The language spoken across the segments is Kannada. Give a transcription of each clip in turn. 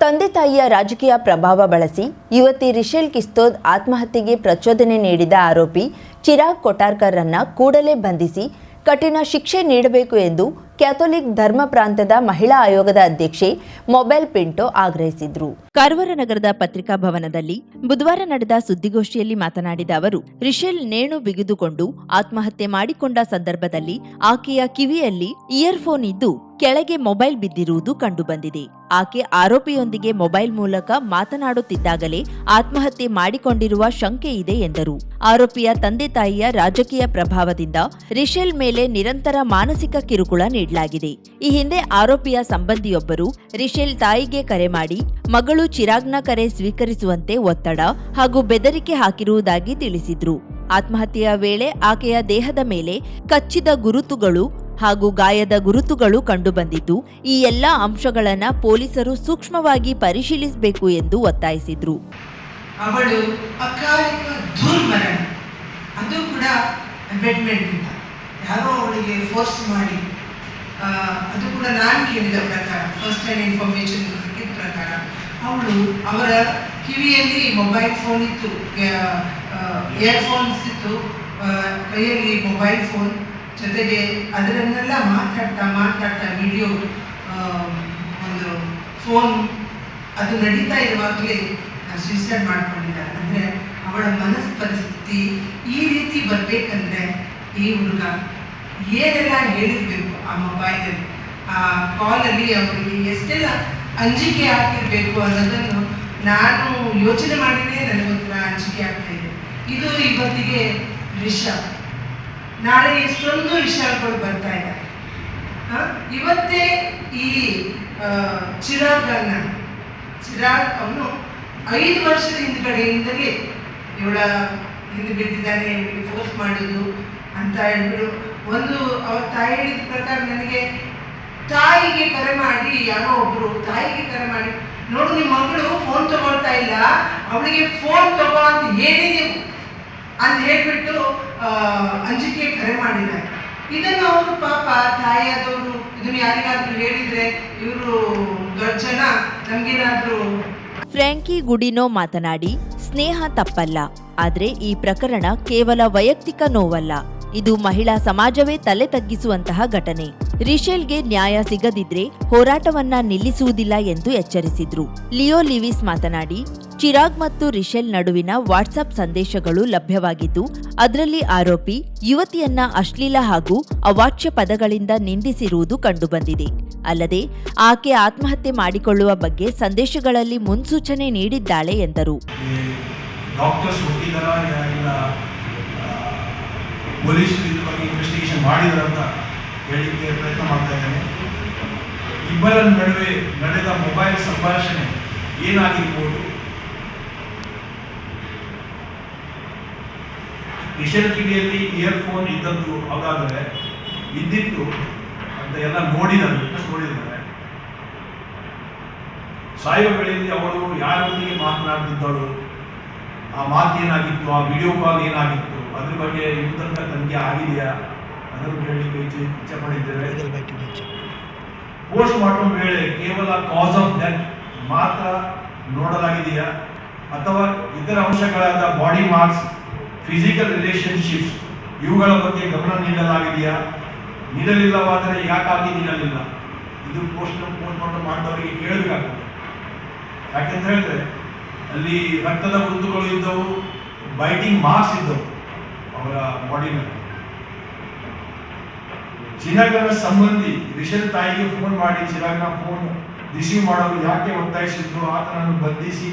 ತಂದೆ ತಾಯಿಯ ರಾಜಕೀಯ ಪ್ರಭಾವ ಬಳಸಿ ಯುವತಿ ರಿಶೆಲ್ ಕಿಸ್ತೋದ್ ಆತ್ಮಹತ್ಯೆಗೆ ಪ್ರಚೋದನೆ ನೀಡಿದ ಆರೋಪಿ ಚಿರಾಗ್ ಕೊಟಾರ್ಕರ್ರನ್ನು ಕೂಡಲೇ ಬಂಧಿಸಿ ಕಠಿಣ ಶಿಕ್ಷೆ ನೀಡಬೇಕು ಎಂದು ಕ್ಯಾಥೋಲಿಕ್ ಧರ್ಮ ಪ್ರಾಂತದ ಮಹಿಳಾ ಆಯೋಗದ ಅಧ್ಯಕ್ಷೆ ಮೊಬೆಲ್ ಪಿಂಟೋ ಆಗ್ರಹಿಸಿದರು. ಕಾರವಾರ ನಗರದ ಪತ್ರಿಕಾ ಭವನದಲ್ಲಿ ಬುಧವಾರ ನಡೆದ ಸುದ್ದಿಗೋಷ್ಠಿಯಲ್ಲಿ ಮಾತನಾಡಿದ ಅವರು, ರಿಶೆಲ್ ನೇಣು ಬಿಗಿದುಕೊಂಡು ಆತ್ಮಹತ್ಯೆ ಮಾಡಿಕೊಂಡ ಸಂದರ್ಭದಲ್ಲಿ ಆಕೆಯ ಕಿವಿಯಲ್ಲಿ ಇಯರ್ಫೋನ್ ಇದ್ದು ಕೆಳಗೆ ಮೊಬೈಲ್ ಬಿದ್ದಿರುವುದು ಕಂಡುಬಂದಿದೆ. ಆಕೆ ಆರೋಪಿಯೊಂದಿಗೆ ಮೊಬೈಲ್ ಮೂಲಕ ಮಾತನಾಡುತ್ತಿದ್ದಾಗಲೇ ಆತ್ಮಹತ್ಯೆ ಮಾಡಿಕೊಂಡಿರುವ ಶಂಕೆ ಇದೆ ಎಂದರು. ಆರೋಪಿಯ ತಂದೆ ತಾಯಿಯ ರಾಜಕೀಯ ಪ್ರಭಾವದಿಂದ ರಿಶೆಲ್ ಮೇಲೆ ನಿರಂತರ ಮಾನಸಿಕ ಕಿರುಕುಳ ನೀಡಲಾಗಿದೆ. ಈ ಹಿಂದೆ ಆರೋಪಿಯ ಸಂಬಂಧಿಯೊಬ್ಬರು ರಿಶೆಲ್ ತಾಯಿಗೆ ಕರೆ ಮಾಡಿ ಮಗಳು ಚಿರಾಗ್ನ ಕರೆ ಸ್ವೀಕರಿಸುವಂತೆ ಒತ್ತಡ ಹಾಗೂ ಬೆದರಿಕೆ ಹಾಕಿರುವುದಾಗಿ ತಿಳಿಸಿದ್ರು. ಆತ್ಮಹತ್ಯೆಯ ವೇಳೆ ಆಕೆಯ ದೇಹದ ಮೇಲೆ ಕಚ್ಚಿದ ಗುರುತುಗಳು ಹಾಗೂ ಗಾಯದ ಗುರುತುಗಳು ಕಂಡುಬಂದಿದ್ದು, ಈ ಎಲ್ಲಾ ಅಂಶಗಳನ್ನು ಪೊಲೀಸರು ಸೂಕ್ಷ್ಮವಾಗಿ ಪರಿಶೀಲಿಸಬೇಕು ಎಂದು ಒತ್ತಾಯಿಸಿದ್ರು. ಅವಳು ಅಕಾಲಿಕ ದುರ್ಮರಣ, ಅದು ಕೂಡ ಅಬೆಟ್ಮೆಂಟ್ ಯಾರೋ ಅವಳಿಗೆ ಫೋರ್ಸ್ ಮಾಡಿ, ಅದು ಕೂಡ ನಾನು ಕೇಳಿದ ಪ್ರಕಾರ, ಫಸ್ಟ್ ಟೈಮ್ ಇನ್ಫಾರ್ಮೇಶನ್ ಸಿಕ್ಕಿದ ಪ್ರಕಾರ ಅವರ ಕಿವಿಯಲ್ಲಿ ಮೊಬೈಲ್ ಫೋನ್ ಇತ್ತು, ಇಯರ್ಫೋನ್ಸ್ ಇತ್ತು, ಕೈಯಲ್ಲಿ ಮೊಬೈಲ್ ಫೋನ್ ಜೊತೆಗೆ ಅದರನ್ನೆಲ್ಲ ಮಾತಾಡ್ತಾ ವಿಡಿಯೋ ಒಂದು ಫೋನ್ ಅದು ನಡೀತಾ ಇರುವಾಗಲೇ ಸೂಸೈಡ್ ಮಾಡ್ಕೊಂಡಿದ್ದಾರೆ. ಅಂದರೆ ಅವಳ ಮನಸ್ಸು ಪರಿಸ್ಥಿತಿ ಈ ರೀತಿ ಬರಬೇಕಂದ್ರೆ ಈ ಹುಡುಗ ಏನೆಲ್ಲ ಹೇಳಿರ್ಬೇಕು ಆ ಮೊಬೈಲಲ್ಲಿ, ಆ ಕಾಲಲ್ಲಿ ಅವರಿಗೆ ಎಷ್ಟೆಲ್ಲ ಅಂಜಿಕೆ ಆಗ್ತಿರ್ಬೇಕು ಅನ್ನೋದನ್ನು ನಾನು ಯೋಚನೆ ಮಾಡಿದ್ರೆ ನನಗೊಂಥರ ಅಂಜಿಕೆ ಆಗ್ತಾ ಇದೆ. ಇದು ಇವತ್ತಿಗೆ ರಿಷಬ್, ನಾಳೆ ಎಷ್ಟೊಂದು ವಿಷಯಗಳು ಬರ್ತಾ ಇದ್ದಾರೆ. ಇವತ್ತೇ ಈ ಚಿರಾಗ್ ಅವನು 5 ವರ್ಷದ ಹಿಂದ್ಗಡೆಯಿಂದಲೇ ಇವಳ ಹಿಂದೆ ಬಿದ್ದಿದ್ದಾನೆ, ಇವಳಿಗೆ ಫೋರ್ಸ್ ಮಾಡೋದು ಅಂತ ಹೇಳ್ಬಿಟ್ಟು ಒಂದು ಅವ್ರ ತಾಯಿ ಹೇಳಿದ ಪ್ರಕಾರ ನನಗೆ ತಾಯಿಗೆ ಕರೆ ಮಾಡಿ, ಯಾರೋ ಒಬ್ರು ತಾಯಿಗೆ ಕರೆ ಮಾಡಿ, ನೋಡು ನಿಮ್ಮ ಮಗಳು ಫೋನ್ ತಗೊಳ್ತಾ ಇಲ್ಲ, ಅವಳಿಗೆ ಫೋನ್ ತಗೋ ಅಂತ ಹೇಳಿದೆವು ಅಂತ ಹೇಳ್ಬಿಟ್ಟು ಅಂಜಿಕೆ ಕರೆ ಮಾಡಿದ್ದಾರೆ. ಇದನ್ನು ಅವರು ಪಾಪ ತಾಯಿಯಾದವರು ಇದನ್ನು ಯಾರಿಗಾದ್ರೂ ಹೇಳಿದ್ರೆ ಇವರು ದೊಡ್ಡ ಜನ ನಮ್ಗೇನಾದ್ರೂ. ಫ್ರ್ಯಾಂಕಿ ಗುಡಿನೋ ಮಾತನಾಡಿ, ಸ್ನೇಹ ತಪ್ಪಲ್ಲ, ಆದ್ರೆ ಈ ಪ್ರಕರಣ ಕೇವಲ ವೈಯಕ್ತಿಕ ನೋವಲ್ಲ, ಇದು ಮಹಿಳಾ ಸಮಾಜವೇ ತಲೆ ತಗ್ಗಿಸುವಂತಹ ಘಟನೆ. ರಿಶೆಲ್ಗೆ ನ್ಯಾಯ ಸಿಗದಿದ್ರೆ ಹೋರಾಟವನ್ನ ನಿಲ್ಲಿಸುವುದಿಲ್ಲ ಎಂದು ಎಚ್ಚರಿಸಿದ್ರು. ಲಿಯೋ ಲಿವಿಸ್ ಮಾತನಾಡಿ, ಚಿರಾಗ್ ಮತ್ತು ರಿಶೆಲ್ ನಡುವಿನ ವಾಟ್ಸ್ಆಪ್ ಸಂದೇಶಗಳು ಲಭ್ಯವಾಗಿದ್ದು, ಅದರಲ್ಲಿ ಆರೋಪಿ ಯುವತಿಯನ್ನ ಅಶ್ಲೀಲ ಹಾಗೂ ಅವಾಚ್ಯ ಪದಗಳಿಂದ ನಿಂದಿಸಿರುವುದು ಕಂಡುಬಂದಿದೆ. ಅಲ್ಲದೆ ಆಕೆ ಆತ್ಮಹತ್ಯೆ ಮಾಡಿಕೊಳ್ಳುವ ಬಗ್ಗೆ ಸಂದೇಶಗಳಲ್ಲಿ ಮುನ್ಸೂಚನೆ ನೀಡಿದ್ದಾಳೆ ಎಂದರು. ಪೊಲೀಸರು ಇದ್ರ ಬಗ್ಗೆ ಇನ್ವೆಸ್ಟಿಗೇಷನ್ ಮಾಡಿದಾರಂತ ಹೇಳಿಕೆ ಪ್ರಯತ್ನ ಮಾಡ್ತಾ ಇದ್ದೇನೆ. ಇಬ್ಬರ ನಡುವೆ ನಡೆದ ಮೊಬೈಲ್ ಸಂಭಾಷಣೆ ಏನಾಗಿರ್ಬೋದು, ರಿಶೆಲ್ ಕಿವಿಯಲ್ಲಿ ಇಯರ್ಫೋನ್ ಇದ್ದದ್ದು ಅದಾದರೆ ಇದ್ದಿತ್ತು ಅಂತ ಎಲ್ಲ ನೋಡಿದ್ದಾರೆ. ಸಾಯುವ ವೇಳೆಯಲ್ಲಿ ಅವಳು ಯಾರೊಂದಿಗೆ ಮಾತನಾಡ್ತಿದ್ದಳು, ಆ ಮಾತೇನಾಗಿತ್ತು, ಆ ವಿಡಿಯೋ ಕಾಲ್ ಏನಾಗಿತ್ತು, ಅದ್ರ ಬಗ್ಗೆ ಇನ್ನೂ ತನಕ ತನಿಖೆ ಆಗಿದೆಯಾ ಅದನ್ನು ಕೇಳಲಿಕ್ಕೆ ಇಚ್ಛೆ ಪಡಿದ್ದೇವೆ. ಪೋಸ್ಟ್ ಮಾರ್ಟಮ್ ವೇಳೆ ಕೇವಲ ಕಾಸ್ ಆಫ್ ಡೆತ್ ಮಾತ್ರ ನೋಡಲಾಗಿದೆಯಾ ಅಥವಾ ಇತರ ಅಂಶಗಳಾದ ಬಾಡಿ ಮಾರ್ಕ್ಸ್, ಫಿಸಿಕಲ್ ರಿಲೇಶನ್ಶಿಪ್ಸ್ ಇವುಗಳ ಬಗ್ಗೆ ಗಮನ ನೀಡಲಾಗಿದೆಯಾ? ನೀಡಲಿಲ್ಲವಾದರೆ ಯಾಕಾಗಿ ನೀಡಲಿಲ್ಲ? ಇದು ಪೋಸ್ಟ್ ಮಾರ್ಟಮ್ ಮಾಡಿದವರಿಗೆ ಕೇಳಬೇಕಾಗ್ತದೆ. ಯಾಕೆಂತ ಹೇಳಿದ್ರೆ ಅಲ್ಲಿ ರಕ್ತದ ಗುರುತುಗಳು ಇದ್ದವು, ಬೈಟಿಂಗ್ ಮಾರ್ಕ್ಸ್ ಇದ್ದವು ಅವರ ಬಾಡಿನಲ್ಲಿ. ಚಿರಾಗ್ನ ಸಂಬಂಧಿ ರಿಶೆಲ್ ತಾಯಿಗೆ ಫೋನ್ ಮಾಡಿ ಚಿರಾಗ್ನ ಫೋನ್ ರಿಸೀವ್ ಮಾಡಲು ಯಾಕೆ ಒತ್ತಾಯಿಸಿದ್ರು, ಆತನನ್ನು ಬಂಧಿಸಿ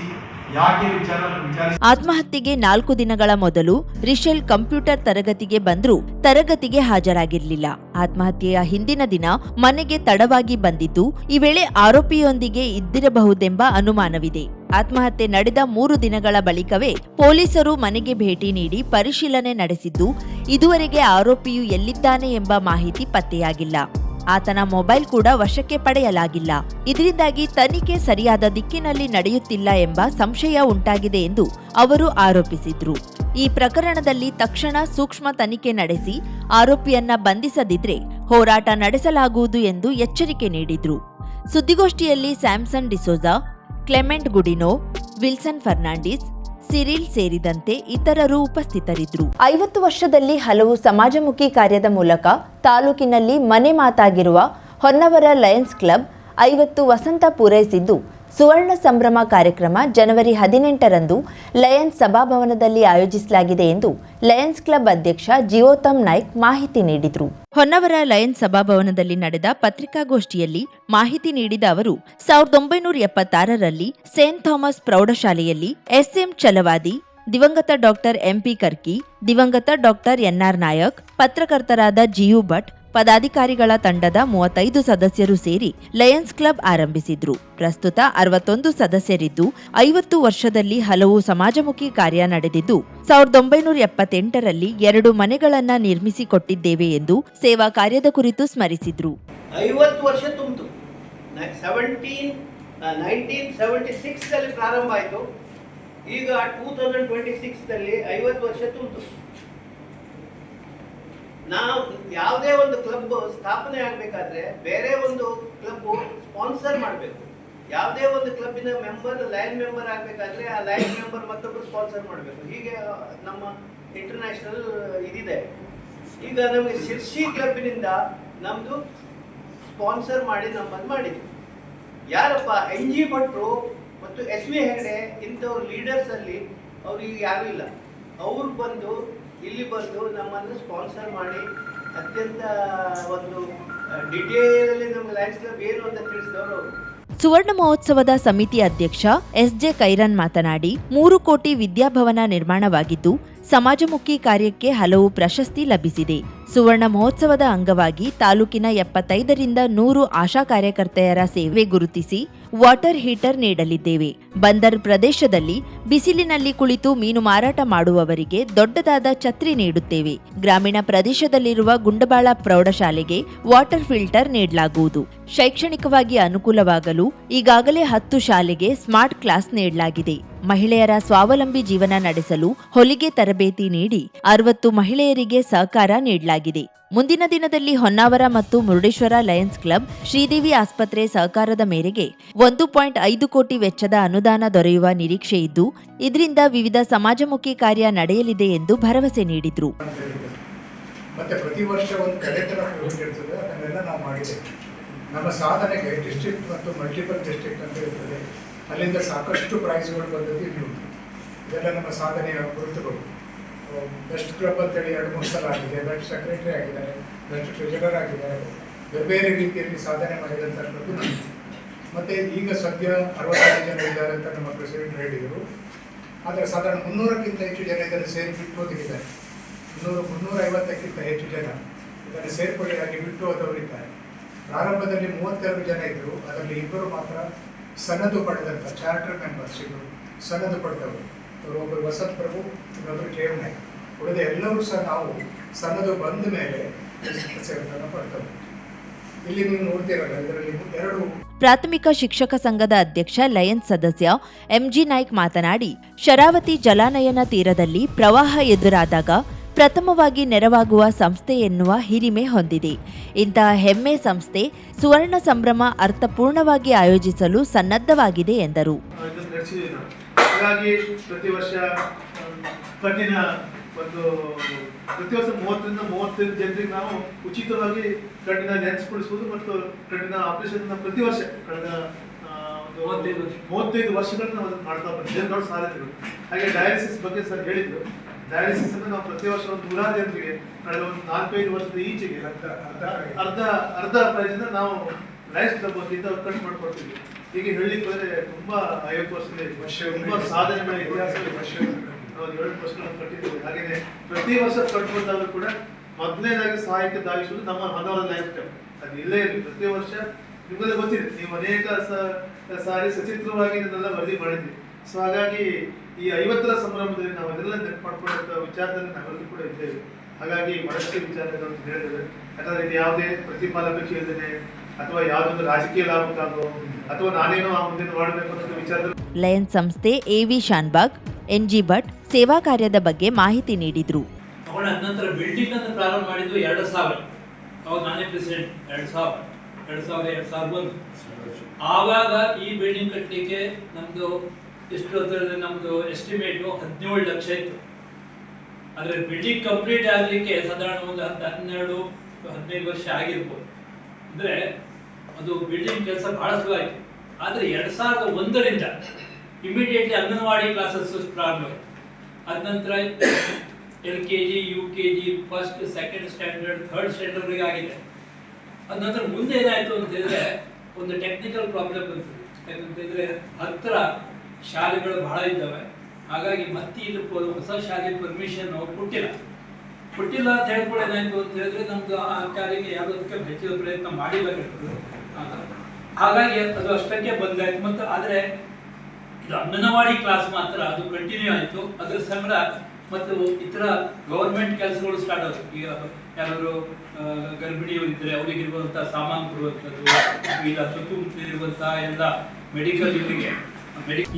ಯಾಕೆ ವಿಚಾರಿಸಿ. ಆತ್ಮಹತ್ಯೆಗೆ 4 ದಿನಗಳ ಮೊದಲು ರಿಶೆಲ್ ಕಂಪ್ಯೂಟರ್ ತರಗತಿಗೆ ಬಂದ್ರೂ ತರಗತಿಗೆ ಹಾಜರಾಗಿರಲಿಲ್ಲ. ಆತ್ಮಹತ್ಯೆಯ ಹಿಂದಿನ ದಿನ ಮನೆಗೆ ತಡವಾಗಿ ಬಂದಿದ್ದು, ಈ ವೇಳೆ ಆರೋಪಿಯೊಂದಿಗೆ ಇದ್ದಿರಬಹುದೆಂಬ ಅನುಮಾನವಿದೆ. ಆತ್ಮಹತ್ಯೆ ನಡೆದ 3 ದಿನಗಳ ಬಳಿಕವೇ ಪೊಲೀಸರು ಮನೆಗೆ ಭೇಟಿ ನೀಡಿ ಪರಿಶೀಲನೆ ನಡೆಸಿದ್ದು, ಇದುವರೆಗೆ ಆರೋಪಿಯು ಎಲ್ಲಿದ್ದಾನೆ ಎಂಬ ಮಾಹಿತಿ ಪತ್ತೆಯಾಗಿಲ್ಲ. ಆತನ ಮೊಬೈಲ್ ಕೂಡ ವಶಕ್ಕೆ ಪಡೆಯಲಾಗಿಲ್ಲ. ಇದರಿಂದಾಗಿ ತನಿಖೆ ಸರಿಯಾದ ದಿಕ್ಕಿನಲ್ಲಿ ನಡೆಯುತ್ತಿಲ್ಲ ಎಂಬ ಸಂಶಯ ಉಂಟಾಗಿದೆ ಎಂದು ಅವರು ಆರೋಪಿಸಿದ್ರು. ಈ ಪ್ರಕರಣದಲ್ಲಿ ತಕ್ಷಣ ಸೂಕ್ಷ್ಮ ತನಿಖೆ ನಡೆಸಿ ಆರೋಪಿಯನ್ನ ಬಂಧಿಸದಿದ್ರೆ ಹೋರಾಟ ನಡೆಸಲಾಗುವುದು ಎಂದು ಎಚ್ಚರಿಕೆ ನೀಡಿದ್ರು. ಸುದ್ದಿಗೋಷ್ಠಿಯಲ್ಲಿ ಸ್ಯಾಮ್ಸನ್ ಡಿಸೋಜಾ, ಕ್ಲೆಮೆಂಟ್ ಗುಡಿನೋ, ವಿಲ್ಸನ್ ಫರ್ನಾಂಡಿಸ್, ಸಿರಿಲ್ ಸೇರಿದಂತೆ ಇತರರು ಉಪಸ್ಥಿತರಿದ್ದರು. 50 ವರ್ಷದಲ್ಲಿ ಹಲವು ಸಮಾಜಮುಖಿ ಕಾರ್ಯದ ಮೂಲಕ ತಾಲೂಕಿನಲ್ಲಿ ಮನೆ ಮಾತಾಗಿರುವ ಹೊನ್ನವರ ಲಯನ್ಸ್ ಕ್ಲಬ್ 50 ವಸಂತ ಪೂರೈಸಿದ್ದು, ಸುವರ್ಣ ಸಂಭ್ರಮ ಕಾರ್ಯಕ್ರಮ ಜನವರಿ 18ರಂದು ಲಯನ್ಸ್ ಸಭಾಭವನದಲ್ಲಿ ಆಯೋಜಿಸಲಾಗಿದೆ ಎಂದು ಲಯನ್ಸ್ ಕ್ಲಬ್ ಅಧ್ಯಕ್ಷ ಜಿಯೋತಮ್ ನಾಯ್ಕ್ ಮಾಹಿತಿ ನೀಡಿದರು. ಹೊನ್ನವರ ಲಯನ್ಸ್ ಸಭಾಭವನದಲ್ಲಿ ನಡೆದ ಪತ್ರಿಕಾಗೋಷ್ಠಿಯಲ್ಲಿ ಮಾಹಿತಿ ನೀಡಿದ ಅವರು 1976ರಲ್ಲಿ ಸೇಂಟ್ ಥಾಮಸ್ ಪ್ರೌಢಶಾಲೆಯಲ್ಲಿ ಎಸ್ಎಂ ಛಲವಾದಿ, ದಿವಂಗತ ಡಾಕ್ಟರ್ ಎಂಪಿ ಕರ್ಕಿ, ದಿವಂಗತ ಡಾಕ್ಟರ್ ಎನ್ಆರ್ ನಾಯಕ್, ಪತ್ರಕರ್ತರಾದ ಜಿಯು ಭಟ್ ಪದಾಧಿಕಾರಿಗಳ ತಂಡದ 35 ಸದಸ್ಯರು ಸೇರಿ ಲಯನ್ಸ್ ಕ್ಲಬ್ ಆರಂಭಿಸಿದ್ರು. ಪ್ರಸ್ತುತ 61 ಸದಸ್ಯರಿದ್ದು 50 ವರ್ಷದಲ್ಲಿ ಹಲವು ಸಮಾಜಮುಖಿ ಕಾರ್ಯ ನಡೆದಿದ್ದು 1978ರಲ್ಲಿ 2 ಮನೆಗಳನ್ನ ನಿರ್ಮಿಸಿಕೊಟ್ಟಿದ್ದೇವೆ ಎಂದು ಸೇವಾ ಕಾರ್ಯದ ಕುರಿತು ಸ್ಮರಿಸಿದ್ರು. 50 ವರ್ಷ ತುಂಬಿತು. 1976ರಲ್ಲಿ ಪ್ರಾರಂಭ ಆಯಿತು. ಈಗ 2026ರಲ್ಲಿ 50 ವರ್ಷ ತುಂಬಿತು. ನಾವು ಯಾವುದೇ ಒಂದು ಕ್ಲಬ್ ಸ್ಥಾಪನೆ ಆಗಬೇಕಾದ್ರೆ ಬೇರೆ ಒಂದು ಕ್ಲಬ್ ಸ್ಪಾನ್ಸರ್ ಮಾಡಬೇಕು. ಯಾವುದೇ ಒಂದು ಕ್ಲಬ್ಬಿನ ಮೆಂಬರ್ ಲೈನ್ ಮೆಂಬರ್ ಆಗಬೇಕಾದ್ರೆ ಆ ಲೈನ್ ಮೆಂಬರ್ ಮತ್ತೊಬ್ಬರು ಸ್ಪಾನ್ಸರ್ ಮಾಡಬೇಕು. ಹೀಗೆ ನಮ್ಮ ಇಂಟರ್ನ್ಯಾಷನಲ್ ಇದಿದೆ. ಈಗ ನಮಗೆ ಶಿರ್ಸಿ ಕ್ಲಬ್ಬಿನಿಂದ ನಮ್ಮದು ಸ್ಪಾನ್ಸರ್ ಮಾಡಿ ನಮ್ಮನ್ನು ಮಾಡಿದ್ವಿ. ಯಾರಪ್ಪ NG ಭಟ್ರು ಮತ್ತು SV ಹೆಗಡೆ ಇಂಥವ್ರು ಲೀಡರ್ಸಲ್ಲಿ ಅವ್ರು ಈಗ ಯಾರೂ ಇಲ್ಲ. ಅವ್ರು ಬಂದು ಇಲ್ಲಿ ಬಂದು ನಮ್ಮನ್ನು ಸ್ಪಾನ್ಸರ್ ಮಾಡಿ ಅತ್ಯಂತ ಒಂದು ಡಿಟೇಲಲ್ಲಿ ನಮ್ಮ ಲಯನ್ಸ್ ಕ್ಲಬ್ ಏನು ಅಂತ ತಿಳಿಸಿದವರು. ಸುವರ್ಣ ಮಹೋತ್ಸವದ ಸಮಿತಿ ಅಧ್ಯಕ್ಷ SJ ಕೈರನ್ ಮಾತನಾಡಿ 3 ಕೋಟಿ ವಿದ್ಯಾಭವನ ನಿರ್ಮಾಣವಾಗಿದ್ದು ಸಮಾಜಮುಖಿ ಕಾರ್ಯಕ್ಕೆ ಹಲವು ಪ್ರಶಸ್ತಿ ಲಭಿಸಿದೆ. ಸುವರ್ಣ ಮಹೋತ್ಸವದ ಅಂಗವಾಗಿ ತಾಲೂಕಿನ 75ರಿಂದ 100 ಆಶಾ ಕಾರ್ಯಕರ್ತೆಯರ ಸೇವೆ ಗುರುತಿಸಿ ವಾಟರ್ ಹೀಟರ್ ನೀಡಲಿದ್ದೇವೆ. ಬಂದರ್ ಪ್ರದೇಶದಲ್ಲಿ ಬಿಸಿಲಿನಲ್ಲಿ ಕುಳಿತು ಮೀನು ಮಾರಾಟ ಮಾಡುವವರಿಗೆ ದೊಡ್ಡದಾದ ಛತ್ರಿ ನೀಡುತ್ತೇವೆ. ಗ್ರಾಮೀಣ ಪ್ರದೇಶದಲ್ಲಿರುವ ಗುಂಡಬಾಳ ಪ್ರೌಢಶಾಲೆಗೆ ವಾಟರ್ ಫಿಲ್ಟರ್ ನೀಡಲಾಗುವುದು. ಶೈಕ್ಷಣಿಕವಾಗಿ ಅನುಕೂಲವಾಗಲು ಈಗಾಗಲೇ 10 ಶಾಲೆಗೆ ಸ್ಮಾರ್ಟ್ ಕ್ಲಾಸ್ ನೀಡಲಾಗಿದೆ. ಮಹಿಳೆಯರ ಸ್ವಾವಲಂಬಿ ಜೀವನ ನಡೆಸಲು ಹೊಲಿಗೆ ತರಬೇತಿ ನೀಡಿ 60 ಮಹಿಳೆಯರಿಗೆ ಸಹಕಾರ ನೀಡಲಾಗಿದೆ. ಮುಂದಿನ ದಿನದಲ್ಲಿ ಹೊನ್ನಾವರ ಮತ್ತು ಮುರುಡೇಶ್ವರ ಲಯನ್ಸ್ ಕ್ಲಬ್, ಶ್ರೀದೇವಿ ಆಸ್ಪತ್ರೆ ಸಹಕಾರದ ಮೇರೆಗೆ 1.5 ಕೋಟಿ ವೆಚ್ಚದ ಅನುದಾನ ದೊರೆಯುವ ನಿರೀಕ್ಷೆ ಇದ್ದು, ಇದರಿಂದ ವಿವಿಧ ಸಮಾಜಮುಖಿ ಕಾರ್ಯ ನಡೆಯಲಿದೆ ಎಂದು ಭರವಸೆ ನೀಡಿದರು. ಮತ್ತೆ ಪ್ರತಿ ವರ್ಷ ಒಂದು ಕಲೆಕ್ಟರ್ ಆಫ್ ಯೂನಿಟ್ ಇರ್ತದೆ, ಅದನ್ನೆಲ್ಲ ನಾವು ಮಾಡಿದ್ದೇವೆ. ನಮ್ಮ ಸಾಧನೆಗೆ ಡಿಸ್ಟ್ರಿಕ್ಟ್ ಮತ್ತು ಮಲ್ಟಿಪಲ್ ಡಿಸ್ಟ್ರಿಕ್ಟ್ ಅಂತ ಇರ್ತದೆ, ಅಲ್ಲಿಂದ ಸಾಕಷ್ಟು ಪ್ರೈಸ್ಗಳು ಬಂದದ್ದು ಇಲ್ಲಿ ಉಂಟು. ಇದೆಲ್ಲ ನಮ್ಮ ಸಾಧನೆಯ ಗುರುತುಗಳು. ಬೆಸ್ಟ್ ಕ್ಲಬ್ ಅಂತೇಳಿ 2-3 ಸಲ ಆಗಿದೆ, ಬೆಸ್ಟ್ ಸೆಕ್ರೆಟರಿ ಆಗಿದ್ದಾರೆ, ಬೆಸ್ಟ್ ಟ್ರೆಜರರ್ ಆಗಿದ್ದಾರೆ, ಬೇರೆ ಬೇರೆ ರೀತಿಯಲ್ಲಿ ಸಾಧನೆ ಮಾಡಿದಂಥ ಕ್ಲಬ್. ಮತ್ತು ಈಗ ಸದ್ಯ 65 ಜನ ಇದ್ದಾರೆ ಅಂತ ನಮ್ಮ ಪ್ರೆಸಿಡೆಂಟ್ ಹೇಳಿದರು. ಆದರೆ ಸಾಧಾರಣ 300ಕ್ಕಿಂತ ಹೆಚ್ಚು ಜನ ಇದನ್ನು ಸೇರಿ ಬಿಟ್ಟು ಹೋಗಿದ್ದಾರೆ. 350ಕ್ಕಿಂತ ಹೆಚ್ಚು ಜನ ಇದನ್ನು ಸೇರ್ಪಡೆಯಾಗಿ ಬಿಟ್ಟು ಹೋದವರಿದ್ದಾರೆ. ಪ್ರಾರಂಭದಲ್ಲಿ 32 ಜನ ಇದ್ದರು, ಅದರಲ್ಲಿ 2 ಮಾತ್ರ ಸನ್ನದು ಪಡೆದಂಥ ಚಾರ್ಟರ್ ಮೆಂಬರ್ಸ್. ಇಬ್ಬರು ಸನ್ನದು ಪಡೆದವರು, ಒಬ್ಬರು ವಸಂತ್ ಪ್ರಭು, ಇನ್ನೊಬ್ಬರು KM ನಾಯ್ಕ್. ಉಳಿದ ಎಲ್ಲರೂ ಸಹ ನಾವು ಸನ್ನದು ಬಂದ ಮೇಲೆ ಸೇವೆಯನ್ನು ಪಡ್ತೇವೆ. ಇಲ್ಲಿ ನೀವು ನೋಡ್ತೀರಲ್ಲ, ಇದರಲ್ಲಿ 2 ಪ್ರಾಥಮಿಕ ಶಿಕ್ಷಕ ಸಂಘದ ಅಧ್ಯಕ್ಷ ಲಯನ್ಸ್ ಸದಸ್ಯ MG ನಾಯ್ಕ್ ಮಾತನಾಡಿ, ಶರಾವತಿ ಜಲಾನಯನ ತೀರದಲ್ಲಿ ಪ್ರವಾಹ ಎದುರಾದಾಗ ಪ್ರಥಮವಾಗಿ ನೆರವಾಗುವ ಸಂಸ್ಥೆ ಎನ್ನುವ ಹಿರಿಮೆ ಹೊಂದಿದೆ. ಇಂತಹ ಹೆಮ್ಮೆ ಸಂಸ್ಥೆ ಸುವರ್ಣ ಸಂಭ್ರಮ ಅರ್ಥಪೂರ್ಣವಾಗಿ ಆಯೋಜಿಸಲು ಸನ್ನದ್ಧವಾಗಿದೆ ಎಂದರು. ಹಾಗಾಗಿ ಪ್ರತಿ ವರ್ಷ ಕಣ್ಣಿನ ಪ್ರತಿ ವರ್ಷ 30ರಿಂದ 35 ಜನರಿಗೆ ನಾವು ಉಚಿತವಾಗಿ ಕಣ್ಣಿನ ಲೆನ್ಸ್ ಕೊಡಿಸುವುದು ಮತ್ತು ಕಣ್ಣಿನ ಆಪರೇಷನ್ ಪ್ರತಿ ವರ್ಷ ಕಳೆದ 35 ವರ್ಷಗಳನ್ನ ನಾವು ಮಾಡ್ತಾ ಬಂದಿದ್ದೇವೆ. ದೊಡ್ಡ ಸಾಧ್ಯತೆಗಳು. ಹಾಗೆ ಡಯಾಲಿಸಿಸ್ ಬಗ್ಗೆ ಸರ್ ಹೇಳಿದ್ರು. ಡಯಾಲಿಸಿಸ್ ಅನ್ನು ನಾವು ಪ್ರತಿ ವರ್ಷ 100 ಜನರಿಗೆ ಕಳೆದ 4-5 ವರ್ಷದ ಈಚೆಗೆ ಅರ್ಧ ಪ್ರೈಸ್ ನಾವು ಲಯನ್ಸ್ ಕ್ಲಬ್ ವತಿಯಿಂದ ಕಟ್ ಮಾಡ್ಕೊಡ್ತೀವಿ. ಹೀಗೆ ಹೇಳಲಿಕ್ಕೆ ಹೋದರೆ ತುಂಬಾ 50 ವರ್ಷದ ತುಂಬಾ ಸಾಧನೆಗಳ ಇತಿಹಾಸದಲ್ಲಿ 7 ವರ್ಷಗಳನ್ನು ಕಟ್ಟಿದ್ದೇವೆ. ಹಾಗೆಯೇ ಪ್ರತಿ ವರ್ಷ ಕಟ್ಟುವಂತಾದ್ರೂ ಕೂಡ ಮೊದಲನೇದಾಗಿ ಸಹಾಯಕ್ಕೆ ಧಾವಿಸುವುದು ನಮ್ಮ ಹೊನ್ನಾವರ ಲಯನ್ಸ್ ಕ್ಲಬ್. ಅದು ಇಲ್ಲೇ ಇರಲಿ. ಪ್ರತಿ ವರ್ಷ ನಿಮಗೆಲ್ಲ ಗೊತ್ತಿದೆ, ನೀವು ಅನೇಕ ಸಾರಿ ಸಚಿತ್ರವಾಗಿ ಇದನ್ನೆಲ್ಲ ವರದಿ ಮಾಡಿದ್ವಿ. ಸೊ ಹಾಗಾಗಿ ಈ 50ರ ಸಂಭ್ರಮದಲ್ಲಿ ನಾವು ಅದೆಲ್ಲ ನೆನಪು ಮಾಡ್ಕೊಳ್ಳೋ ವಿಚಾರದಲ್ಲಿ ನಾವೆಲ್ಲರೂ ಕೂಡ ಇದ್ದೇವೆ. ಹಾಗಾಗಿ ಬಹಳಷ್ಟು ವಿಚಾರಗಳು ಅಂತ ಹೇಳಿದ್ರೆ, ಯಾಕಂದ್ರೆ ಇದು ಯಾವುದೇ ಪ್ರತಿಫಲಾಪೇಕ್ಷೆ ಯೋಜನೆ ಅಥವಾ ಯಾವುದೊಂದು ರಾಜಕೀಯ ಲಾಭಕ್ಕಾಗೋ ಅಥವಾ ನಾನೇನೋ ಆ ಮುಂದೆ ಮಾಡಬೇಕು ಅನ್ನೋ ವಿಚಾರದಲ್ಲಿ ಲಯನ್ಸ್ ಸಂಸ್ಥೆ AV ಶಾನ್ಬಾಗ್, NG ಭಟ್ ಸೇವಾ ಕಾರ್ಯದ ಬಗ್ಗೆ ಮಾಹಿತಿ ನೀಡಿದ್ರು. ನಂತರ ಬಿಲ್ಡಿಂಗ್ ಅಂತ ಪ್ರಾರಂಭ ಮಾಡಿದ್ದು 2000. ಅವಾಗ ನಾನೇ ಪ್ರೆಸಿಡೆಂಟ್. 2001 ಆವಾಗ ಈ ಬಿಲ್ಡಿಂಗ್ ಕಟ್ಟಲಿಕ್ಕೆ ನಮ್ಮದು ಎಷ್ಟು ಹೊತ್ತಲ್ಲಿ ನಮ್ಮದು ಎಸ್ಟಿಮೇಟು 17 ಲಕ್ಷ ಇತ್ತು. ಆದರೆ ಬಿಲ್ಡಿಂಗ್ ಕಂಪ್ಲೀಟ್ ಆಗಲಿಕ್ಕೆ ಸಾಧಾರಣ ಒಂದು 12-15 ವರ್ಷ ಆಗಿರ್ಬೋದು. ಅಂದರೆ ಅದು ಬಿಲ್ಡಿಂಗ್ ಕೆಲಸ ಭಾಳ ಸ್ಲೋ ಆಯಿತು. ಆದರೆ 2001ರಿಂದ ಇಮಿಡಿಯೇಟ್ಲಿ ಅಂಗನವಾಡಿ ಕ್ಲಾಸಸ್ ಪ್ರಾರಂಭ ಆಯಿತು. ಅದ ನಂತರ LKG, UKG, first, second standard, third ಸ್ಟ್ಯಾಂಡರ್ಡ್ಗೆ ಆಗಿದೆ. ಅದ ನಂತರ ಮುಂದೆ ಏನಾಯಿತು ಅಂತ ಹೇಳಿದ್ರೆ ಒಂದು ಟೆಕ್ನಿಕಲ್ ಪ್ರಾಬ್ಲಮ್ ಬಂತು. ಯಾಕಂತಂದರೆ ಹತ್ತಿರ ಶಾಲೆಗಳು ಬಹಳ ಇದ್ದಾವೆ. ಹಾಗಾಗಿ ಮತ್ತೆ ಇದು ಹೊಸ ಶಾಲೆ ಪರ್ಮಿಷನ್ ಕೊಟ್ಟಿಲ್ಲ ಅಂತ ಹೇಳ್ಕೊಂಡು ಏನಾಯಿತು ಅಂತ ಹೇಳಿದ್ರೆ ನಮ್ದು ಆ ಕಾರ್ಯಕ್ಕೆ ಯಾವುದಕ್ಕೆ ಹೆಚ್ಚಿನ ಪ್ರಯತ್ನ ಮಾಡಿಲ್ಲ. ಹಾಗಾಗಿ ಅದು ಅಷ್ಟಕ್ಕೆ ಬಂದಾಯ್ತು. ಮತ್ತು ಆದರೆ ಇದು ಅಂಗನವಾಡಿ ಕ್ಲಾಸ್ ಮಾತ್ರ ಅದು ಕಂಟಿನ್ಯೂ ಆಯಿತು. ಅದರ ಸಂಗಡ ಮತ್ತು ಇತರ ಗೌರ್ಮೆಂಟ್ ಕೆಲಸಗಳು ಸ್ಟಾರ್ಟ್ ಆದವು. ಈಗ ಯಾರು ಗರ್ಭಿಣಿಯವರಿದ್ದರೆ ಅವರಿಗಿರುವಂಥ ಸಾಮಾನು ಕೊಡುವಂಥದ್ದು, ಇಲ್ಲ ಸುತ್ತಮುತ್ತಲಿರುವಂಥ ಎಲ್ಲ ಮೆಡಿಕಲ್ ಇವರಿಗೆ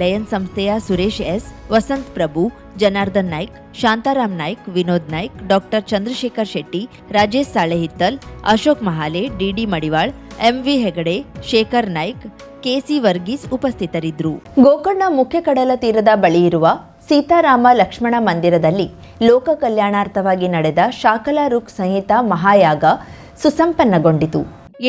ಲಯನ್ ಸಂಸ್ಥೆಯ Suresh S, Vasant Prabhu, Janardhan Naik, Shantaram Naik, Vinod Naik, doctor Chandrashekhar Shetty, Rajesh Salehittal, Ashok Mahale, D D Madiwal, M V Hegde, Shekhar Naik, K C Varghese ಉಪಸ್ಥಿತರಿದ್ದರು. ಗೋಕರ್ಣ ಮುಖ್ಯ ಕಡಲ ತೀರದ ಬಳಿ ಇರುವ ಸೀತಾರಾಮ ಲಕ್ಷ್ಮಣ ಮಂದಿರದಲ್ಲಿ ಲೋಕ ಕಲ್ಯಾಣಾರ್ಥವಾಗಿ ನಡೆದ ಶಾಕಲಾರುಕ್ ಸಂಹಿತ ಮಹಾಯಾಗ ಸುಸಂಪನ್ನಗೊಂಡಿತು.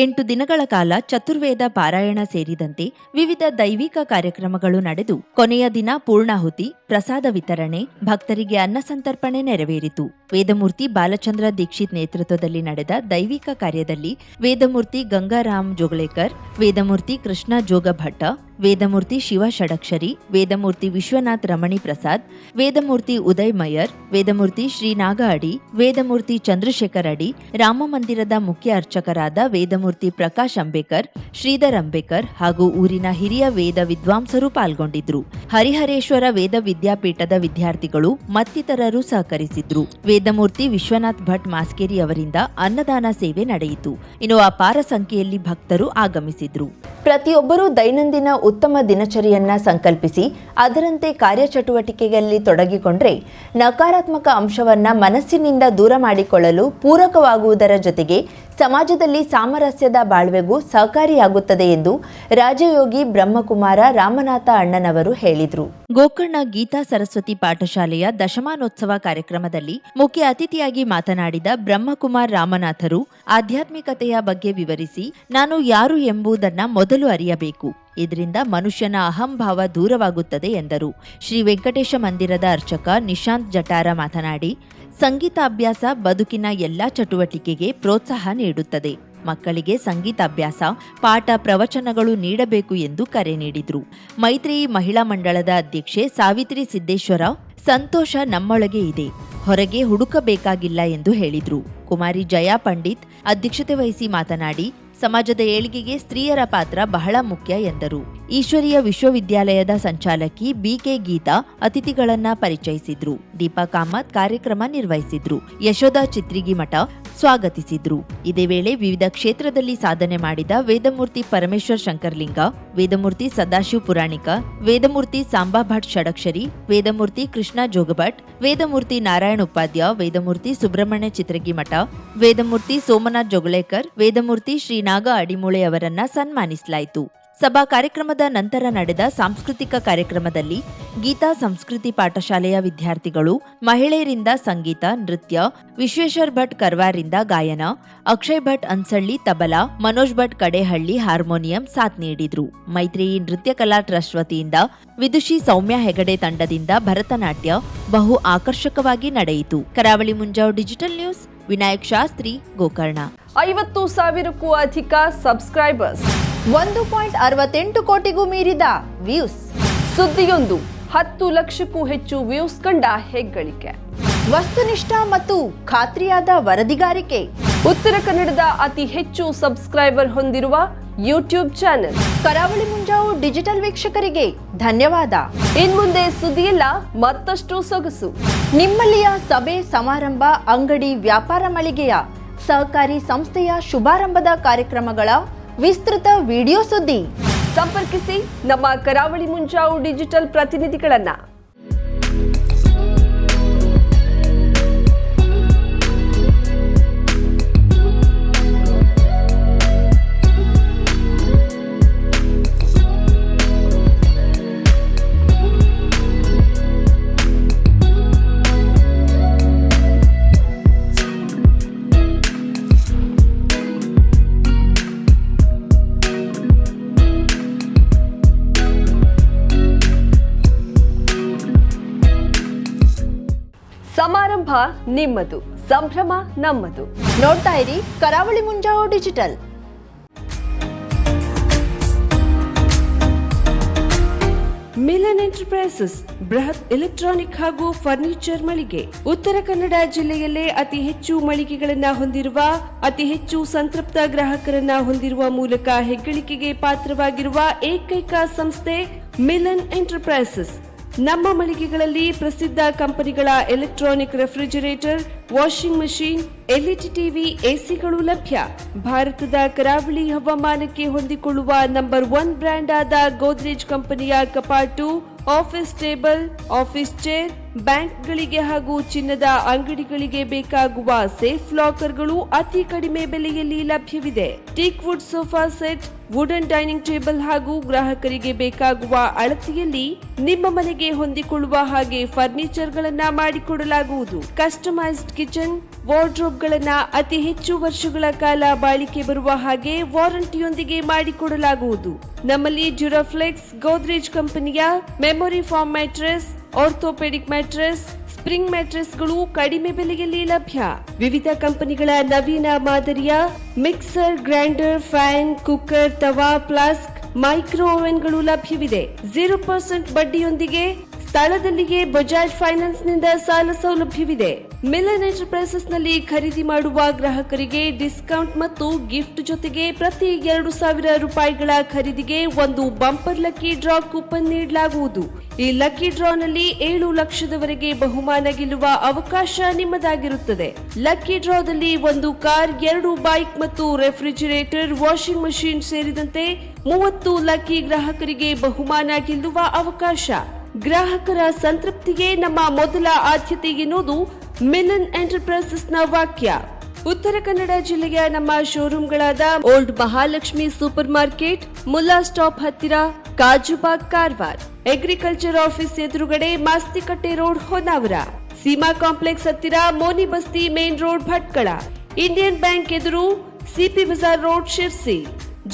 8 ದಿನಗಳ ಕಾಲ ಚತುರ್ವೇದ ಪಾರಾಯಣ ಸೇರಿದಂತೆ ವಿವಿಧ ದೈವಿಕ ಕಾರ್ಯಕ್ರಮಗಳು ನಡೆದು ಕೊನೆಯ ದಿನ ಪೂರ್ಣಾಹುತಿ, ಪ್ರಸಾದ ವಿತರಣೆ, ಭಕ್ತರಿಗೆ ಅನ್ನ ಸಂತರ್ಪಣೆ ನೆರವೇರಿತು. ವೇದಮೂರ್ತಿ ಬಾಲಚಂದ್ರ ದೀಕ್ಷಿತ್ ನೇತೃತ್ವದಲ್ಲಿ ನಡೆದ ದೈವಿಕ ಕಾರ್ಯದಲ್ಲಿ ವೇದಮೂರ್ತಿ ಗಂಗಾರಾಮ್ ಜೋಗಳೇಕರ್, ವೇದಮೂರ್ತಿ ಕೃಷ್ಣ ಜೋಗ ಭಟ್ಟ, ವೇದಮೂರ್ತಿ ಶಿವ ಷಡಕ್ಷರಿ, ವೇದಮೂರ್ತಿ ವಿಶ್ವನಾಥ್ ರಮಣಿ ಪ್ರಸಾದ್, ವೇದಮೂರ್ತಿ ಉದಯ್ ಮಯರ್, ವೇದಮೂರ್ತಿ ಶ್ರೀನಾಗ ಅಡಿ, ವೇದಮೂರ್ತಿ ಚಂದ್ರಶೇಖರ್ ಅಡಿ, ರಾಮ ಮಂದಿರದ ಮುಖ್ಯ ಅರ್ಚಕರಾದ ವೇದಮೂರ್ತಿ ಪ್ರಕಾಶ್ ಅಂಬೇಕರ್, ಶ್ರೀಧರ್ ಅಂಬೇಕರ್ ಹಾಗೂ ಊರಿನ ಹಿರಿಯ ವೇದ ವಿದ್ವಾಂಸರು ಪಾಲ್ಗೊಂಡಿದ್ರು. ಹರಿಹರೇಶ್ವರ ವೇದ ವಿದ್ಯಾಪೀಠದ ವಿದ್ಯಾರ್ಥಿಗಳು ಮತ್ತಿತರರು ಸಹಕರಿಸಿದ್ರು. ವೇದಮೂರ್ತಿ ವಿಶ್ವನಾಥ್ ಭಟ್ ಮಾಸ್ಕೇರಿ ಅವರಿಂದ ಅನ್ನದಾನ ಸೇವೆ ನಡೆಯಿತು. ಇನ್ನು ಅಪಾರ ಸಂಖ್ಯೆಯಲ್ಲಿ ಭಕ್ತರು ಆಗಮಿಸಿದ್ರು. ಪ್ರತಿಯೊಬ್ಬರೂ ದೈನಂದಿನ ಉತ್ತಮ ದಿನಚರಿಯನ್ನ ಸಂಕಲ್ಪಿಸಿ ಅದರಂತೆ ಕಾರ್ಯಚಟುವಟಿಕೆಯಲ್ಲಿ ತೊಡಗಿಕೊಂಡ್ರೆ ನಕಾರಾತ್ಮಕ ಅಂಶವನ್ನ ಮನಸ್ಸಿನಿಂದ ದೂರ ಮಾಡಿಕೊಳ್ಳಲು ಪೂರಕವಾಗುವುದರ ಜೊತೆಗೆ ಸಮಾಜದಲ್ಲಿ ಸಾಮರಸ್ಯದ ಬಾಳ್ವೆಗೂ ಸಹಕಾರಿಯಾಗುತ್ತದೆ ಎಂದು ರಾಜಯೋಗಿ ಬ್ರಹ್ಮಕುಮಾರ ರಾಮನಾಥ ಅಣ್ಣನವರು ಹೇಳಿದರು. ಗೋಕರ್ಣ ಗೀತಾ ಸರಸ್ವತಿ ಪಾಠಶಾಲೆಯ ದಶಮಾನೋತ್ಸವ ಕಾರ್ಯಕ್ರಮದಲ್ಲಿ ಮುಖ್ಯ ಅತಿಥಿಯಾಗಿ ಮಾತನಾಡಿದ ಬ್ರಹ್ಮಕುಮಾರ್ ರಾಮನಾಥರು ಆಧ್ಯಾತ್ಮಿಕತೆಯ ಬಗ್ಗೆ ವಿವರಿಸಿ, ನಾನು ಯಾರು ಎಂಬುದನ್ನ ಮೊದಲು ಅರಿಯಬೇಕು, ಇದರಿಂದ ಮನುಷ್ಯನ ಅಹಂಭಾವ ದೂರವಾಗುತ್ತದೆ ಎಂದರು. ಶ್ರೀ ವೆಂಕಟೇಶ ಮಂದಿರದ ಅರ್ಚಕ ನಿಶಾಂತ್ ಜಟಾರ ಮಾತನಾಡಿ, ಸಂಗೀತಾಭ್ಯಾಸ ಬದುಕಿನ ಎಲ್ಲಾ ಚಟುವಟಿಕೆಗೆ ಪ್ರೋತ್ಸಾಹ ನೀಡುತ್ತದೆ. ಮಕ್ಕಳಿಗೆ ಸಂಗೀತಾಭ್ಯಾಸ, ಪಾಠ, ಪ್ರವಚನಗಳು ನೀಡಬೇಕು ಎಂದು ಕರೆ ನೀಡಿದರು. ಮೈತ್ರೇಯಿ ಮಹಿಳಾ ಮಂಡಳದ ಅಧ್ಯಕ್ಷೆ ಸಾವಿತ್ರಿ ಸಿದ್ದೇಶ್ವರ, ಸಂತೋಷ ನಮ್ಮೊಳಗೆ ಇದೆ, ಹೊರಗೆ ಹುಡುಕಬೇಕಾಗಿಲ್ಲ ಎಂದು ಹೇಳಿದರು. ಕುಮಾರಿ ಜಯಾ ಪಂಡಿತ್ ಅಧ್ಯಕ್ಷತೆ ವಹಿಸಿ ಮಾತನಾಡಿ, ಸಮಾಜದ ಏಳಿಗೆಗೆ ಸ್ತ್ರೀಯರ ಪಾತ್ರ ಬಹಳ ಮುಖ್ಯ ಎಂದರು. ಈಶ್ವರೀಯ ವಿಶ್ವವಿದ್ಯಾಲಯದ ಸಂಚಾಲಕಿ ಬಿಕೆ ಗೀತಾ ಅತಿಥಿಗಳನ್ನ ಪರಿಚಯಿಸಿದ್ರು. ದೀಪಾ ಕಾಮತ್ ಕಾರ್ಯಕ್ರಮ ನಿರ್ವಹಿಸಿದ್ರು. ಯಶೋಧ ಚಿತ್ರಿಗಿಮಠ ಸ್ವಾಗತಿಸಿದ್ರು. ಇದೇ ವೇಳೆ ವಿವಿಧ ಕ್ಷೇತ್ರದಲ್ಲಿ ಸಾಧನೆ ಮಾಡಿದ ವೇದಮೂರ್ತಿ ಪರಮೇಶ್ವರ್ ಶಂಕರ್ಲಿಂಗ, ವೇದಮೂರ್ತಿ ಸದಾಶಿವ್ ಪುರಾಣಿಕ, ವೇದಮೂರ್ತಿ ಸಾಂಬಾ ಭಟ್ ಷಡಕ್ಷರಿ, ವೇದಮೂರ್ತಿ ಕೃಷ್ಣ ಜೋಗಭಟ್, ವೇದಮೂರ್ತಿ ನಾರಾಯಣ ಉಪಾಧ್ಯ, ವೇದಮೂರ್ತಿ ಸುಬ್ರಹ್ಮಣ್ಯ ಚಿತ್ರಗಿಮಠ, ವೇದಮೂರ್ತಿ ಸೋಮನಾಥ್ ಜೋಗಳೇಕರ್, ವೇದಮೂರ್ತಿ ಶ್ರೀನಾಗ ಅಡಿಮೂಳೆ ಅವರನ್ನ ಸನ್ಮಾನಿಸಲಾಯಿತು. ಸಭಾ ಕಾರ್ಯಕ್ರಮದ ನಂತರ ನಡೆದ ಸಾಂಸ್ಕೃತಿಕ ಕಾರ್ಯಕ್ರಮದಲ್ಲಿ ಗೀತಾ ಸಂಸ್ಕೃತಿ ಪಾಠಶಾಲೆಯ ವಿದ್ಯಾರ್ಥಿಗಳು ಮಹಿಳೆಯರಿಂದ ಸಂಗೀತ, ನೃತ್ಯ, ವಿಶ್ವೇಶ್ವರ್ ಭಟ್ ಕರ್ವಾರಿಂದ ಗಾಯನ, ಅಕ್ಷಯ್ ಭಟ್ ಅನ್ಸಳ್ಳಿ ತಬಲಾ, ಮನೋಜ್ ಭಟ್ ಕಡೇಹಳ್ಳಿ ಹಾರ್ಮೋನಿಯಂ ಸಾಥ್ ನೀಡಿದ್ರು. ಮೈತ್ರೇಯಿ ನೃತ್ಯ ಕಲಾ ಟ್ರಸ್ಟ್ ವತಿಯಿಂದ ವಿದುಷಿ ಸೌಮ್ಯ ಹೆಗಡೆ ತಂಡದಿಂದ ಭರತನಾಟ್ಯ ಬಹು ಆಕರ್ಷಕವಾಗಿ ನಡೆಯಿತು. ಕರಾವಳಿ ಮುಂಜಾವು ಡಿಜಿಟಲ್ ನ್ಯೂಸ್, ವಿನಾಯಕ್ ಶಾಸ್ತ್ರಿ, ಗೋಕರ್ಣ. 50,000ಕ್ಕೂ ಅಧಿಕ ಸಬ್ಸ್ಕ್ರೈಬರ್ಸ್, 1.68 ಕೋಟಿಗೂ ಮೀರಿದ ವ್ಯೂಸ್, ಸುದ್ದಿಯೊಂದು 10 ಲಕ್ಷಕ್ಕೂ ಹೆಚ್ಚು ವ್ಯೂಸ್ ಕಂಡ ಹೆಗ್ಗಳಿಕೆ, ವಸ್ತುನಿಷ್ಠ ಮತ್ತು ಖಾತ್ರಿಯಾದ ವರದಿಗಾರಿಕೆ, ಉತ್ತರ ಕನ್ನಡದ ಅತಿ ಹೆಚ್ಚು ಸಬ್ಸ್ಕ್ರೈಬರ್ ಹೊಂದಿರುವ ಯೂಟ್ಯೂಬ್ ಚಾನೆಲ್ ಕರಾವಳಿ ಮುಂಜಾವು ಡಿಜಿಟಲ್ ವೀಕ್ಷಕರಿಗೆ ಧನ್ಯವಾದ. ಇನ್ಮುಂದೆ ಸುದ್ದಿಯಲ್ಲ ಮತ್ತಷ್ಟು ಸೊಗಸು. ನಿಮ್ಮಲ್ಲಿಯ ಸಭೆ ಸಮಾರಂಭ, ಅಂಗಡಿ, ವ್ಯಾಪಾರ ಮಳಿಗೆಯ, ಸಹಕಾರಿ ಸಂಸ್ಥೆಯ ಶುಭಾರಂಭದ ಕಾರ್ಯಕ್ರಮಗಳ ವಿಸ್ತೃತ ವಿಡಿಯೋ ಸುದ್ದಿ ಸಂಪರ್ಕಿಸಿ ನಮ್ಮ ಕರಾವಳಿ ಮುಂಜಾವು ಡಿಜಿಟಲ್ ಪ್ರತಿನಿಧಿಗಳನ್ನ. ಸಮಾರಂಭ ನಿಮ್ಮದು, ಸಂಭ್ರಮ ನಮ್ಮದು. ನೋಡ್ತಾ ಇರಿ ಕರಾವಳಿ ಮುಂಜಾವು ಡಿಜಿಟಲ್. ಮಿಲನ್ ಎಂಟರ್ಪ್ರೈಸಸ್ ಬೃಹತ್ ಎಲೆಕ್ಟ್ರಾನಿಕ್ ಹಾಗೂ ಫರ್ನಿಚರ್ ಮಳಿಗೆ. ಉತ್ತರ ಕನ್ನಡ ಜಿಲ್ಲೆಯಲ್ಲೇ ಅತಿ ಹೆಚ್ಚು ಮಳಿಗೆಗಳನ್ನ ಹೊಂದಿರುವ, ಅತಿ ಹೆಚ್ಚು ಸಂತೃಪ್ತ ಗ್ರಾಹಕರನ್ನ ಹೊಂದಿರುವ ಮೂಲಕ ಹೆಗ್ಗಳಿಕೆಗೆ ಪಾತ್ರವಾಗಿರುವ ಏಕೈಕ ಸಂಸ್ಥೆ ಮಿಲನ್ ಎಂಟರ್ಪ್ರೈಸಸ್. ನಮ್ಮ ಮಳಿಗೆಗಳಲ್ಲಿ ಪ್ರಸಿದ್ಧ ಕಂಪನಿಗಳ electronic refrigerator, washing machine, LED TV, ಎಸಿಗಳು ಲಭ್ಯ. ಭಾರತದ ಕರಾವಳಿ ಹವಾಮಾನಕ್ಕೆ ಹೊಂದಿಕೊಳ್ಳುವ ನಂಬರ್ 1 ಬ್ರ್ಯಾಂಡ್ ಆದ ಗೋದ್ರೇಜ್ ಕಂಪನಿಯ ಕಪಾಟು, ಆಫೀಸ್ ಟೇಬಲ್, ಆಫೀಸ್ ಚೇರ್, ಬ್ಯಾಂಕ್ಗಳಿಗೆ ಹಾಗೂ ಚಿನ್ನದ ಅಂಗಡಿಗಳಿಗೆ ಬೇಕಾಗುವ ಸೇಫ್ ಲಾಕರ್ಗಳು ಅತಿ ಕಡಿಮೆ ಬೆಲೆಯಲ್ಲಿ ಲಭ್ಯವಿದೆ. Teak wood sofa set, wooden dining table ಹಾಗೂ ಗ್ರಾಹಕರಿಗೆ ಬೇಕಾಗುವ ಅಳತೆಯಲ್ಲಿ ನಿಮ್ಮ ಮನೆಗೆ ಹೊಂದಿಕೊಳ್ಳುವ ಹಾಗೆ ಫರ್ನಿಚರ್ಗಳನ್ನ ಮಾಡಿಕೊಡಲಾಗುವುದು. ಕಸ್ಟಮೈಸ್ಡ್ ಕಿಚನ್, ವಾರ್ಡ್ರೋಬ್ಗಳನ್ನ ಅತಿ ಹೆಚ್ಚು ವರ್ಷಗಳ ಕಾಲ ಬಾಳಿಕೆ ಬರುವ ಹಾಗೆ ವಾರಂಟಿಯೊಂದಿಗೆ ಮಾಡಿಕೊಡಲಾಗುವುದು. ನಮ್ಮಲ್ಲಿ ಡ್ಯೂರಾಫ್ಲೆಕ್ಸ್, ಗೋದ್ರೇಜ್ ಕಂಪನಿಯ memory foam mattress, orthopaedic mattress, spring ಮ್ಯಾಟ್ರೆಸ್ಗಳು ಕಡಿಮೆ ಬೆಲೆಯಲ್ಲಿ ಲಭ್ಯ. ವಿವಿಧ ಕಂಪನಿಗಳ ನವೀನ ಮಾದರಿಯ ಮಿಕ್ಸರ್, ಗ್ರೈಂಡರ್, ಫ್ಯಾನ್, ಕುಕ್ಕರ್, ತವಾ, ಫ್ಲಾಸ್ಕ್, ಮೈಕ್ರೋ ಓವೆನ್ಗಳು ಲಭ್ಯವಿದೆ. 0% ಬಡ್ಡಿಯೊಂದಿಗೆ ಸ್ಥಳದಲ್ಲಿಯೇ ಬಜಾಜ್ ಫೈನಾನ್ಸ್ ನಿಂದ ಸಾಲ ಸೌಲಭ್ಯವಿದೆ. ಮಿಲನ್ ಎಂಟರ್ಪ್ರೈಸಸ್ ನಲ್ಲಿ ಖರೀದಿ ಮಾಡುವ ಗ್ರಾಹಕರಿಗೆ ಡಿಸ್ಕೌಂಟ್ ಮತ್ತು ಗಿಫ್ಟ್ ಜೊತೆಗೆ ಪ್ರತಿ 2,000 ರೂಪಾಯಿಗಳ ಖರೀದಿಗೆ ಒಂದು ಬಂಪರ್ ಲಕ್ಕಿ ಡ್ರಾ ಕೂಪನ್ ನೀಡಲಾಗುವುದು. ಈ ಲಕ್ಕಿ ಡ್ರಾನಲ್ಲಿ 7 ಲಕ್ಷದವರೆಗೆ ಬಹುಮಾನ ಗೆಲ್ಲುವ ಅವಕಾಶ ನಿಮ್ಮದಾಗಿರುತ್ತದೆ. ಲಕ್ಕಿ ಡ್ರಾದಲ್ಲಿ 1 ಕಾರ್, 2 ಬೈಕ್ ಮತ್ತು ರೆಫ್ರಿಜರೇಟರ್, ವಾಷಿಂಗ್ ಮಷೀನ್ ಸೇರಿದಂತೆ 30 ಲಕ್ಕಿ ಗ್ರಾಹಕರಿಗೆ ಬಹುಮಾನ ಗೆಲ್ಲುವ ಅವಕಾಶ. ಗ್ರಾಹಕರ ಸಂತೃಪ್ತಿಗೆ ನಮ್ಮ ಮೊದಲ ಆದ್ಯತೆ ಎನ್ನುವುದು ಮಿಲನ್ ಎಂಟರ್ಪ್ರೈಸಸ್ನ ವಾಕ್ಯ. ಉತ್ತರ ಕನ್ನಡ ಜಿಲ್ಲೆಯ ನಮ್ಮ ಶೋರೂಮ್ಗಳಾದ old Mahalakshmi super market, Mulla stop ಹತ್ತಿರ, ಕಾಜುಬಾಗ್, ಕಾರವಾರ, ಅಗ್ರಿಕಲ್ಚರ್ ಆಫೀಸ್ ಎದುರುಗಡೆ, ಮಾಸ್ತಿಕಟ್ಟೆ ರೋಡ್, ಹೊನ್ನಾವರ, ಸೀಮಾ ಕಾಂಪ್ಲೆಕ್ಸ್ ಹತ್ತಿರ, Moni Basti main road, Bhatkal, Indian bank ಎದುರು, C P Bazar road, Sirsi,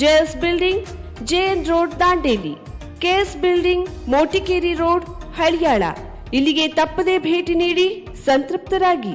J S building, J N road, Dandeli, K S building, Motikeri road, Haliyal. ಇಲ್ಲಿಗೆ ತಪ್ಪದೇ ಭೇಟಿ ನೀಡಿ ಸಂತೃಪ್ತರಾಗಿ.